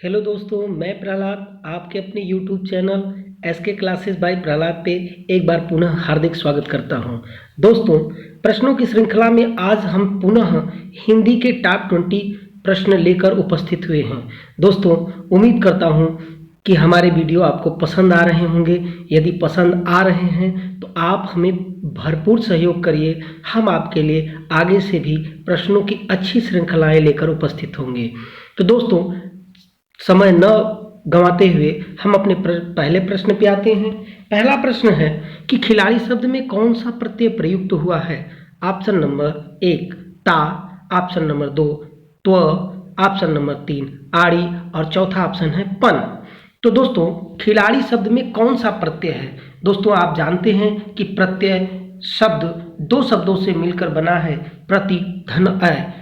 Hello दोस्तों, मैं प्रहलाद आपके अपने YouTube channel SK classes by Prahlad पे एक बार पुनः हार्दिक स्वागत करता हूं। दोस्तों, प्रश्नों की श्रृंखला में आज हम पुनः हिंदी के टॉप 20 प्रश्न लेकर उपस्थित हुए हैं। दोस्तों, उम्मीद करता हूं कि हमारे वीडियो आपको पसंद आ रहे होंगे। यदि पसंद आ रहे हैं तो आप हमें भरपूर सहयोग करिए। हम आपके लिए आगे से भी प्रश्नों की अच्छी श्रृंखलाएं लेकर उपस्थित होंगे। तो दोस्तों, समय न गंवाते हुए हम अपने पहले प्रश्न पे आते हैं। पहला प्रश्न है कि खिलाड़ी शब्द में कौन सा प्रत्यय प्रयुक्त हुआ है। ऑप्शन नंबर 1 ता, ऑप्शन नंबर 2 त्व, ऑप्शन नंबर 3 आड़ी और चौथा ऑप्शन है पन। तो दोस्तों, खिलाड़ी शब्द में कौन सा प्रत्यय है। दोस्तों, आप जानते हैं कि प्रत्यय शब्द दो शब्दों से मिलकर बना है, प्रति धन अय।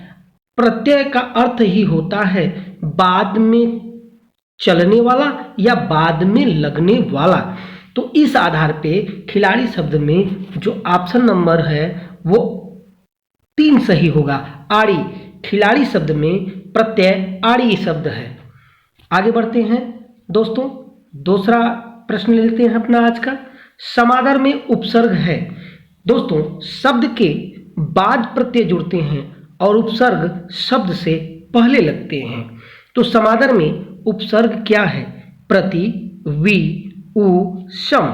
प्रत्यय का अर्थ ही होता है बाद में चलने वाला या बाद में लगने वाला। तो इस आधार पे खिलाड़ी शब्द में जो ऑप्शन नंबर है वो 3 सही होगा। आड़ी, खिलाड़ी शब्द में प्रत्यय आड़ी शब्द है। आगे बढ़ते हैं दोस्तों, दूसरा प्रश्न लेते हैं अपना आज का। समादर में उपसर्ग है। दोस्तों, शब्द के बाद प्रत्यय जुड़ते हैं और उपसर्ग शब्द से पहले लगते हैं। तो समादर में उपसर्ग क्या है। प्रति, वि, उ, सम।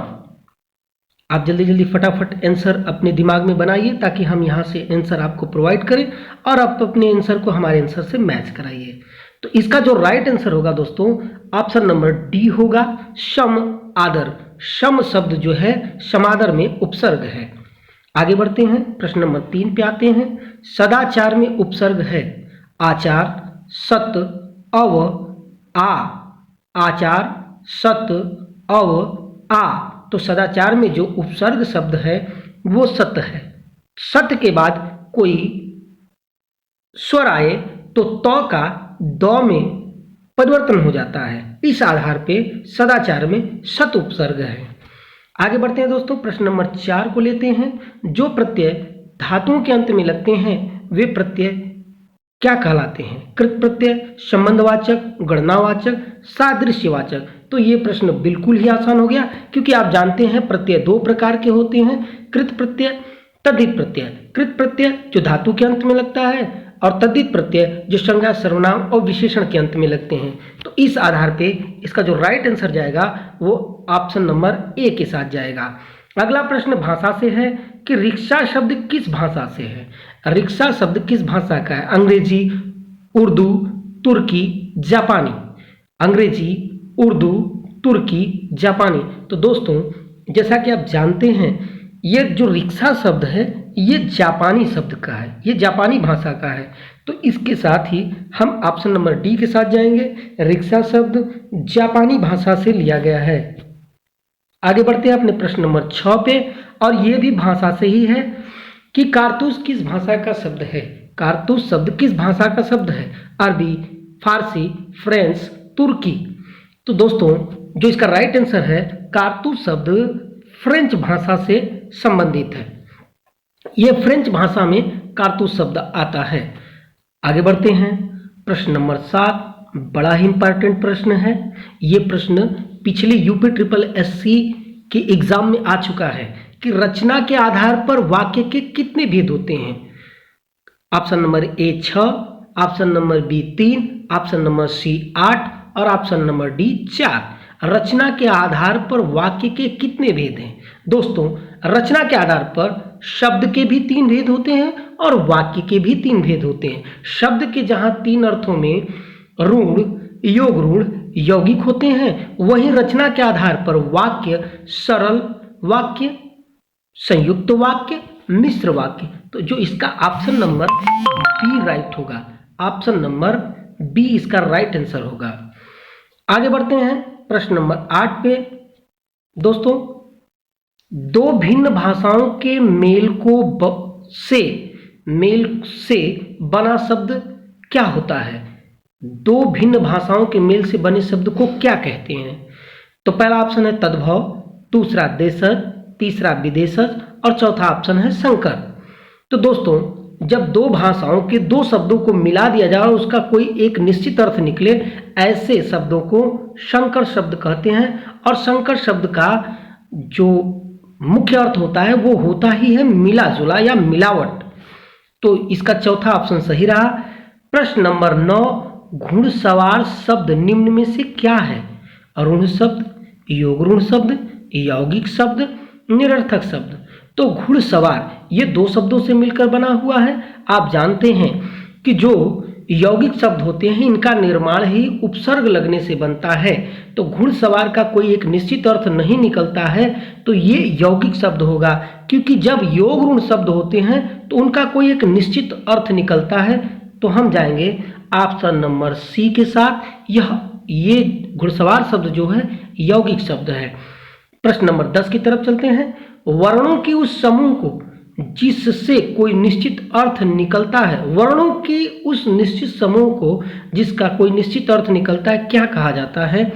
आप जल्दी जल्दी फटाफट आंसर अपने दिमाग में बनाइए ताकि हम यहाँ से आंसर आपको प्रोवाइड करें और आप अपने आंसर को हमारे आंसर से मैच कराइए। तो इसका जो राइट आंसर होगा दोस्तों, ऑप्शन नंबर डी होगा, सम आदर। सम शब्द जो है समादर में उपसर्ग है। आगे बढ़ते हैं, प्रश्न नंबर 3 पे आते हैं। सदाचार में उपसर्ग है। आचार, सत, अव, आ। आचार, सत, अव, आ। तो सदाचार में जो उपसर्ग शब्द है वो सत है। सत के बाद कोई स्वर आए तो त का द में परिवर्तन हो जाता है। इस आधार पे सदाचार में सत उपसर्ग है। आगे बढ़ते हैं दोस्तों, प्रश्न नंबर 4 को लेते हैं। जो प्रत्यय धातुओं के अंत में लगते हैं वे प्रत्यय क्या कहलाते हैं। कृत प्रत्यय, संबंधवाचक, गणनावाचक, सादृश्यवाचक। तो ये प्रश्न बिल्कुल ही आसान हो गया क्योंकि आप जानते हैं प्रत्यय 2 प्रकार के होते हैं, कृत प्रत्यय, तद्धित प्रत्यय। कृत प्रत्यय जो धातु के अंत में लगता है और तद्धित प्रत्यय जो संज्ञा, सर्वनाम और विशेषण के अंत में लगते हैं। तो इस आधार पे इसका जो राइट आंसर जाएगा वो ऑप्शन नंबर ए के साथ जाएगा। अगला प्रश्न भाषा से है कि रिक्शा शब्द किस भाषा से है। रिक्शा शब्द किस भाषा का है। अंग्रेजी, उर्दू, तुर्की, जापानी। अंग्रेजी, उर्दू, तुर्की, जापानी। तो दोस्तों, जैसा कि आप जानते हैं ये जो रिक्शा शब्द है ये जापानी शब्द का है, ये जापानी भाषा का है। तो इसके साथ ही हम ऑप्शन नंबर डी के साथ जाएंगे। रिक्शा शब्द जापानी भाषा से लिया गया है। आगे बढ़ते हैं अपने प्रश्न नंबर 6 पे, और ये भी भाषा से ही है कि कारतूस किस भाषा का शब्द है। कारतूस शब्द किस भाषा का शब्द है। अरबी, फारसी, फ्रेंच, तुर्की। तो दोस्तों, जो इसका राइट आंसर है कारतूस शब्द फ्रेंच भाषा से संबंधित है। यह फ्रेंच भाषा में कारतूस शब्द आता है। आगे बढ़ते हैं, प्रश्न नंबर 7 बड़ा ही इंपॉर्टेंट प्रश्न है। यह प्रश्न पिछले यूपी ट्रिपल एससी के एग्जाम में आ चुका है कि रचना के आधार पर वाक्य के कितने भेद होते हैं। Option number A 6, option number B 3, option number C 8 और ऑप्शन नंबर डी 4। रचना के आधार पर वाक्य के कितने भेद हैं। दोस्तों, रचना के आधार पर शब्द के भी 3 भेद होते हैं और वाक्य के भी 3 भेद होते हैं। शब्द के जहां 3 अर्थों में रूढ़, योग रूढ़, यौगिक होते हैं, वहीं रचना के आधार पर वाक्य सरल वाक्य, संयुक्त वाक्य, मिश्र वाक्य। तो जो इसका ऑप्शन नंबर बी राइट होगा। ऑप्शन नंबर बी इसका राइट आंसर होगा। आगे बढ़ते हैं प्रश्न नंबर 8 पे। दोस्तों, दो भिन्न भाषाओं के मेल से बना शब्द क्या होता है। दो भिन्न भाषाओं के मेल से बने शब्द को क्या कहते हैं। तो पहला ऑप्शन है तद्भव, दूसरा देशज, तीसरा विदेशज और चौथा ऑप्शन है संकर। तो दोस्तों, जब दो भाषाओं के दो शब्दों को मिला दिया जाए और उसका कोई एक निश्चित अर्थ निकले, ऐसे शब्दों को संकर शब्द कहते हैं। और संकर शब्द का जो मुख्य अर्थ होता है वो होता ही है मिला जुला या मिलावट। तो इसका चौथा ऑप्शन सही रहा। प्रश्न नंबर 9, घुड़सवार शब्द निम्न में से क्या है? अरूढ़ शब्द, योगरूढ़ शब्द, यौगिक शब्द, निरर्थक शब्द। तो घुड़सवार ये दो शब्दों से मिलकर बना हुआ है। आप जानते हैं कि जो यौगिक शब्द होते हैं इनका निर्माण ही उपसर्ग लगने से बनता है। तो घुड़सवार का कोई एक निश्चित अर्थ नहीं निकलता है, तो ये यौगिक शब्द होगा, क्योंकि जब योगरूढ़ शब्द होते हैं तो उनका कोई एक निश्चित अर्थ निकलता है। तो हम जाएंगे ऑप्शन नंबर सी के साथ। ये घुड़सवार शब्द जो है यौगिक शब्द है। प्रश्न नंबर 10 की तरफ चलते हैं। वर्णों की उस समूह को जिससे कोई निश्चित अर्थ निकलता है, वर्णों की उस निश्चित समूह को जिसका कोई निश्चित अर्थ निकलता है, क्या कहा जाता है?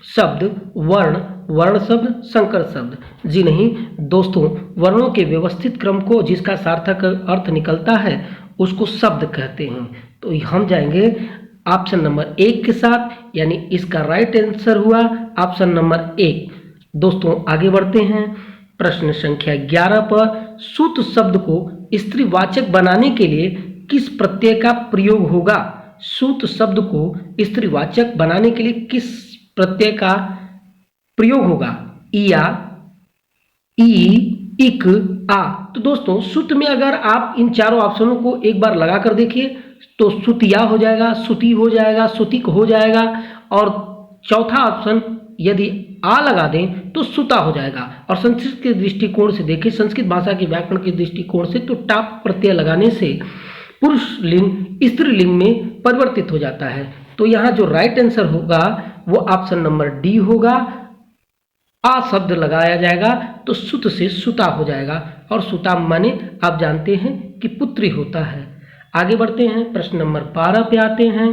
शब्द, वर्ण, वर्ण शब्द, संकर शब्द। जी नहीं दोस्तों, वर्णों के व्यवस्थित क्रम को जिसका सार्थक अर्थ निकलता है उसको शब्द कहते हैं। तो हम जाएंगे ऑप्शन नंबर 1 के साथ, यानी इसका राइट आंसर हुआ ऑप्शन नंबर 1। दोस्तों आगे बढ़ते हैं। प्रश्न संख्या 11 पर, सूत शब्द को स्त्रीवाचक बनाने के लिए किस प्रत्यय का प्रयोग होगा? सूत शब्द को स्त्रीवाचक बनाने के लिए किस प्रत्यय का प्रयोग होगा? इया, ई, इक, आ। तो दोस्तों सूत में अगर आप इन चारों ऑप्शनों को एक बार लगा कर देखिए तो सुतिया हो जाएगा, सुती हो जाएगा, सुतिक हो जाएगा, और चौथा ऑप्शन यदि आ लगा दें तो सुता हो जाएगा। और संस्कृत के दृष्टिकोण से देखें, संस्कृत भाषा के व्याकरण के दृष्टिकोण से, तो टाप प्रत्यय लगाने से पुरुष लिंग स्त्रीलिंग में परिवर्तित हो जाता है। तो यहाँ जो राइट आंसर होगा वो ऑप्शन नंबर डी होगा। आ शब्द लगाया जाएगा तो सुत से सुता हो जाएगा, और सुता माने आप जानते हैं कि पुत्री होता है। आगे बढ़ते हैं, प्रश्न नंबर 12 पे आते हैं।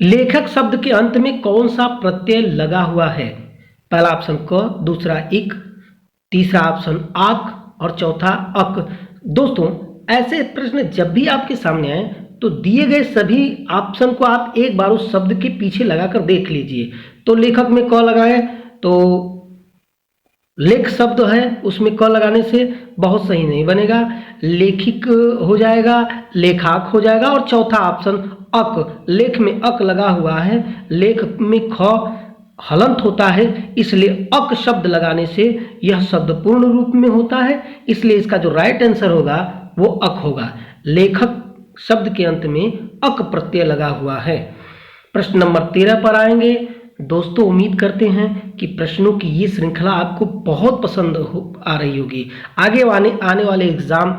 लेखक शब्द के अंत में कौन सा प्रत्यय लगा हुआ है? पहला ऑप्शन क, दूसरा इक, तीसरा ऑप्शन आक और चौथा अक। दोस्तों ऐसे प्रश्न जब भी आपके सामने आए तो दिए गए सभी ऑप्शन को आप एक बार उस शब्द के पीछे लगाकर देख लीजिए। तो लेखक में क लगाए तो लेख शब्द है, उसमें क लगाने से बहुत सही नहीं बनेगा, लेखिक हो जाएगा, लेखाक हो जाएगा, और चौथा ऑप्शन अक, लेख में अक लगा हुआ है, लेख में ख हलंत होता है, इसलिए अक शब्द लगाने से यह शब्द पूर्ण रूप में होता है, इसलिए इसका जो राइट आंसर होगा वो अक होगा। लेखक शब्द के अंत में अक प्रत्यय लगा हुआ है। प्रश्न नंबर 13 पर आएंगे। दोस्तों उम्मीद करते हैं कि प्रश्नों की ये श्रृंखला आपको बहुत पसंद आ रही होगी। आगे आने वाले एग्जाम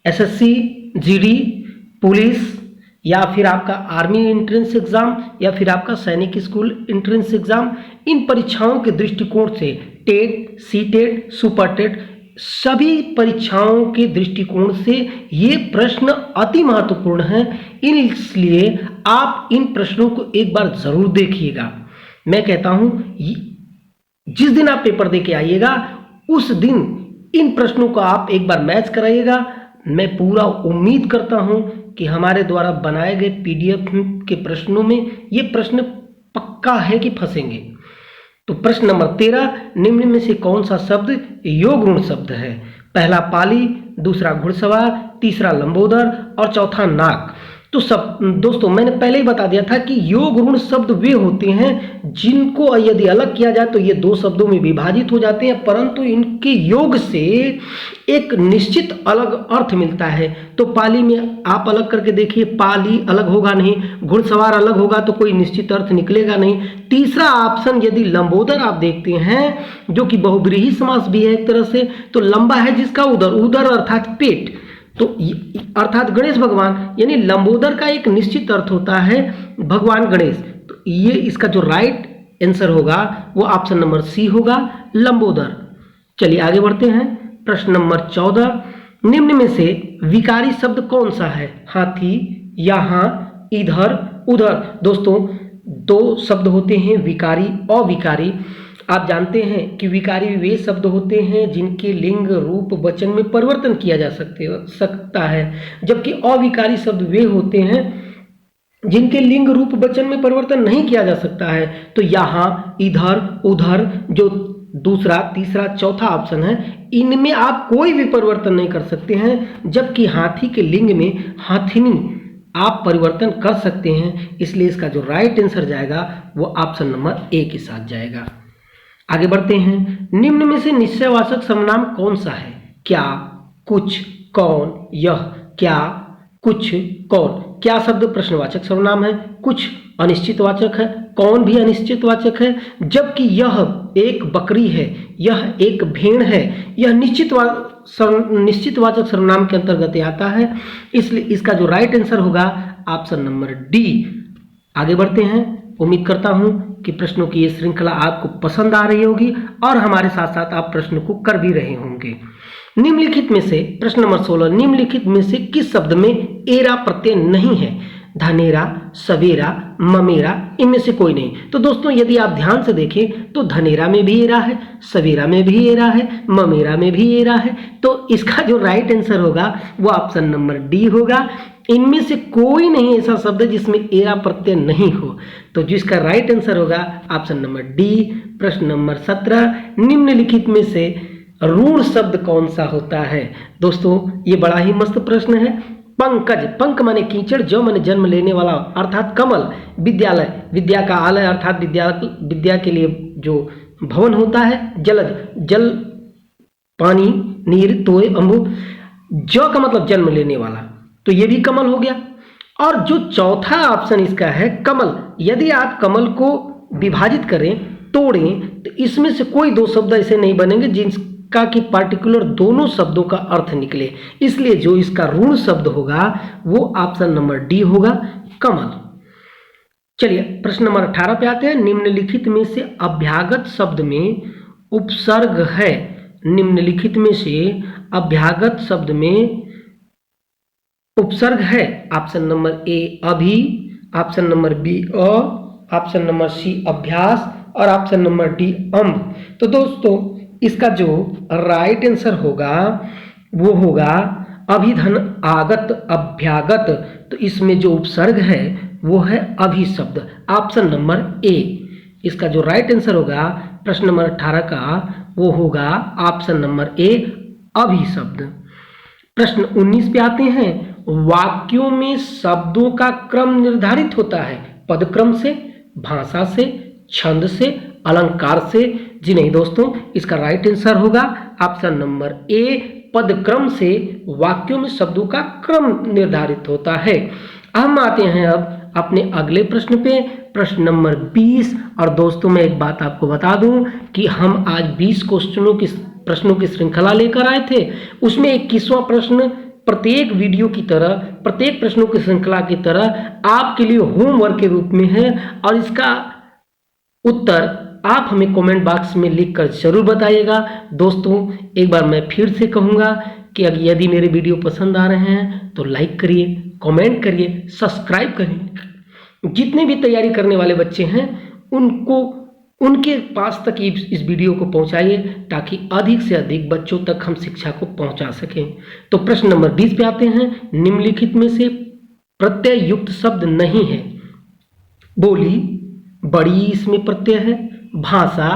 एसएससी, जीडी, पुलिस, या फिर आपका आर्मी एंट्रेंस एग्जाम, या फिर आपका सैनिक स्कूल एंट्रेंस एग्जाम, इन परीक्षाओं के दृष्टिकोण से TET, C TET, super TET, सभी परीक्षाओं के दृष्टिकोण से ये प्रश्न अति महत्वपूर्ण हैं। इसलिए आप इन प्रश्नों को एक बार जरूर देखिएगा। मैं कहता हूं जिस दिन आप पेपर दे के आइएगा उस दिन इन प्रश्नों को आप एक बार मैच कराइएगा। मैं पूरा उम्मीद करता हूं कि हमारे द्वारा बनाए गए पीडीएफ के प्रश्नों में ये प्रश्न पक्का है कि फंसेंगे। तो प्रश्न नंबर 13, निम्न में से कौन सा शब्द योगरूढ़ शब्द है? पहला पाली, दूसरा घुड़सवार, तीसरा लंबोदर और चौथा नाक। तो सब दोस्तों मैंने पहले ही बता दिया था कि योगरूढ़ शब्द वे होते हैं जिनको यदि अलग किया जाए तो ये दो शब्दों में विभाजित हो जाते हैं, परंतु इनके योग से एक निश्चित अलग अर्थ मिलता है। तो पाली में आप अलग करके देखिए, पाली अलग होगा नहीं, घुड़सवार अलग होगा तो कोई निश्चित अर्थ निकलेगा नहीं। तीसरा ऑप्शन यदि लंबोदर आप देखते हैं जो कि बहुब्रीहि समास भी है एक तरह से, तो लंबा है जिसका उदर, उदर अर्थात पेट, तो अर्थात गणेश भगवान, यानी लंबोदर का एक निश्चित अर्थ होता है भगवान गणेश। तो ये इसका जो राइट आंसर होगा वो ऑप्शन नंबर सी होगा, लंबोदर। चलिए आगे बढ़ते हैं। प्रश्न नंबर 14, निम्न में से विकारी शब्द कौन सा है? हाथी, यहाँ, इधर, उधर। दोस्तों दो शब्द होते हैं विकारी, अविकारी। आप जानते हैं कि विकारी वे शब्द होते हैं जिनके लिंग रूप वचन में परिवर्तन किया जा सकता है, जबकि अविकारी शब्द वे होते हैं जिनके लिंग रूप वचन में परिवर्तन नहीं किया जा सकता है। तो यहाँ, इधर, उधर जो दूसरा, तीसरा, चौथा ऑप्शन है, इनमें आप कोई भी परिवर्तन नहीं कर सकते हैं, जबकि हाथी के लिंग में हाथिनी आप परिवर्तन कर सकते हैं। इसलिए इसका जो राइट आंसर जाएगा वो ऑप्शन नंबर ए के साथ जाएगा। आगे बढ़ते हैं। निम्न में से निश्चयवाचक सर्वनाम कौन सा है? क्या, कुछ, कौन, यह। क्या, कुछ, कौन। क्या शब्द प्रश्नवाचक सर्वनाम है, कुछ अनिश्चितवाचक है, कौन भी अनिश्चितवाचक है, जबकि यह एक बकरी है, यह एक भेड़ है, यह निश्चितवाचक सर्वनाम के अंतर्गत आता है। इसलिए इसका जो राइट आंसर होगा ऑप्शन नंबर डी। आगे बढ़ते हैं। उम्मीद करता हूं कि प्रश्नों की ये श्रृंखला आपको पसंद आ रही होगी और हमारे साथ साथ आप प्रश्न को कर भी रहे होंगे। निम्नलिखित में से प्रश्न नंबर 16, निम्नलिखित में से किस शब्द में एरा प्रत्यय नहीं है? धनेरा, सवेरा, ममेरा, इनमें से कोई नहीं। तो दोस्तों यदि आप ध्यान से देखें तो धनेरा में भी एरा है, सवेरा में भी एरा है, ममेरा में भी एरा है। तो इसका जो राइट आंसर होगा वो ऑप्शन नंबर डी होगा। इनमें से कोई नहीं ऐसा शब्द है जिसमें एरा प्रत्यय नहीं हो। तो जिसका राइट आंसर होगा ऑप्शन नंबर डी। प्रश्न नंबर 17, निम्नलिखित में से ऋण शब्द कौन सा होता है? दोस्तों ये बड़ा ही मस्त प्रश्न है। पंकज, पंक माने कीचड़, जो माने जन्म लेने वाला अर्थात कमल, विद्यालय, विद्या का आलय अर्थात विद्या के लिए जो भवन होता है, जलज, जल, पानी, नीर, तोय, अम्बु, जो का मतलब जन्म लेने वाला, तो ये भी कमल हो गया। और जो चौथा ऑप्शन इसका है कमल, यदि आप कमल को विभाजित करें, तोड़ें, तो इसमें से कोई दो शब्द ऐसे नहीं बनेंगे जिनका कि पार्टिकुलर दोनों शब्दों का अर्थ निकले। इसलिए जो इसका ऋण शब्द होगा वो ऑप्शन नंबर डी होगा, कमल। चलिए प्रश्न नंबर 18 पे आते हैं। निम्नलिखित में से अभ्यागत शब्द में उपसर्ग है? निम्नलिखित में से अभ्यागत शब्द में उपसर्ग है? ऑप्शन नंबर ए अभी, ऑप्शन नंबर बी अ, ऑप्शन नंबर सी अभ्यास और ऑप्शन नंबर डी अम्ब। तो दोस्तों इसका जो राइट आंसर होगा वो होगा अभिधन आगत अभ्यागत। तो इसमें जो उपसर्ग है वो है अभि शब्द, ऑप्शन नंबर ए। इसका जो राइट आंसर होगा प्रश्न नंबर 18 का वो होगा ऑप्शन नंबर ए अभि शब्द। प्रश्न 19 पे आते हैं। वाक्यों में शब्दों का क्रम निर्धारित होता है पदक्रम से, भाषा से, छंद से, अलंकार से? जी नहीं दोस्तों, इसका राइट आंसर होगा ऑप्शन नंबर ए पदक्रम से वाक्यों में शब्दों का क्रम निर्धारित होता है। हम आते हैं अब अपने अगले प्रश्न पे, प्रश्न नंबर 20। और दोस्तों मैं एक बात आपको बता दूं कि हम आज 20 प्रश्नों की श्रृंखला लेकर आए थे। उसमें 21वां प्रश्न प्रत्येक वीडियो की तरह, प्रत्येक प्रश्नों की श्रृंखला की तरह आपके लिए होमवर्क के रूप में है और इसका उत्तर आप हमें कमेंट बॉक्स में लिखकर जरूर बताइएगा। दोस्तों एक बार मैं फिर से कहूँगा कि यदि मेरे वीडियो पसंद आ रहे हैं तो लाइक करिए, कमेंट करिए, सब्सक्राइब करिए। जितने भी तैयारी करने वाले बच्चे हैं उनके पास तक इस वीडियो को पहुंचाइए ताकि अधिक से अधिक बच्चों तक हम शिक्षा को पहुंचा सकें। तो प्रश्न नंबर 20 पे आते हैं। निम्नलिखित में से प्रत्यय युक्त शब्द नहीं है? बोली, बड़ी इसमें प्रत्यय है, भाषा,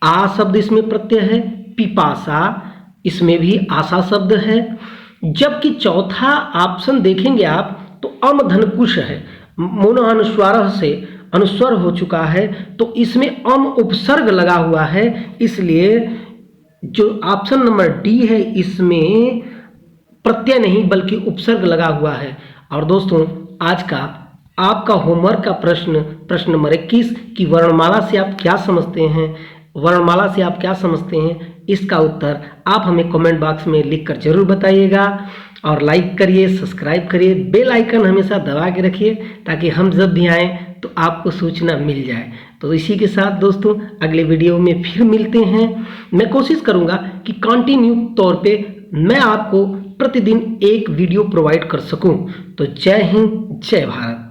आ शब्द इसमें प्रत्यय है, पिपासा इसमें भी आशा शब्द है, जबकि चौथा ऑप्शन देखेंगे आप तो अमधनकुश है, मोनो अनुस्वार से अनुस्वर हो चुका है, तो इसमें अम उपसर्ग लगा हुआ है। इसलिए जो ऑप्शन नंबर डी है इसमें प्रत्यय नहीं बल्कि उपसर्ग लगा हुआ है। और दोस्तों आज का आपका होमवर्क का प्रश्न नंबर 21 कि वर्णमाला से आप क्या समझते हैं, वर्णमाला से आप क्या समझते हैं, इसका उत्तर आप हमें कमेंट बॉक्स में लिखकर जरूर बताइएगा। और लाइक करिए, सब्सक्राइब करिए, बेल आइकन हमेशा दबा के रखिए ताकि हम जब भी आएँ तो आपको सूचना मिल जाए। तो इसी के साथ दोस्तों अगले वीडियो में फिर मिलते हैं। मैं कोशिश करूँगा कि कंटिन्यू तौर पे मैं आपको प्रतिदिन एक वीडियो प्रोवाइड कर सकूँ। तो जय हिंद, जय भारत।